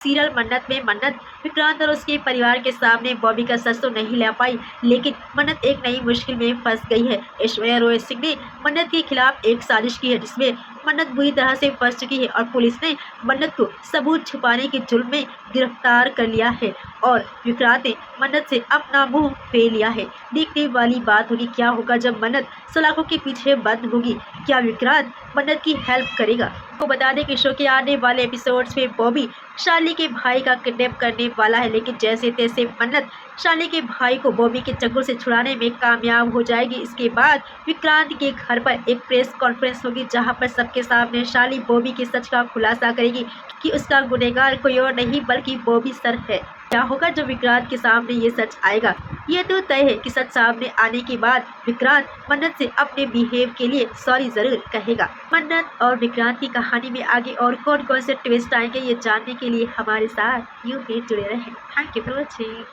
Serial मन्नत में मन्नत विक्रांत और उसके परिवार के सामने बॉबी का सच तो नहीं ला पाई, लेकिन मन्नत एक नई मुश्किल में फंस गई है। ऐश्वर्या रॉय सिंह ने मन्नत के खिलाफ एक साजिश की है, जिसमें मन्नत बुरी तरह से फंस चुकी है और पुलिस ने मन्नत को सबूत छुपाने के जुर्म में गिरफ्तार कर लिया है और विक्रांत ने मन्नत से अपना मुंह फेर लिया है। देखने वाली बात होगी क्या होगा जब मन्नत सलाखों के पीछे बंद होगी। क्या विक्रांत मन्नत की हेल्प करेगा? तो बता दें कि शो के आने वाले एपिसोड्स में बॉबी शार्ली के भाई का किडनैप करने वाला है, लेकिन जैसे तैसे मन्नत शार्ली के भाई को बॉबी के चंगुल से छुड़ाने में कामयाब हो जाएगी। इसके बाद विक्रांत के घर पर एक प्रेस कॉन्फ्रेंस होगी, जहां पर सबके सामने शार्ली बॉबी के सच का खुलासा करेगी कि उसका गुनहगार कोई और नहीं बल्कि बॉबी सर है। क्या होगा जब विक्रांत के सामने ये सच आएगा? ये तो तय है कि सच सामने आने के बाद विक्रांत मन्नत से अपने बिहेव के लिए सॉरी जरूर कहेगा। मन्नत और विक्रांत की कहानी में आगे और कौन कौन से ट्विस्ट आएंगे, ये जानने के लिए हमारे साथ यूं ही जुड़े रहें। Thank you for watching.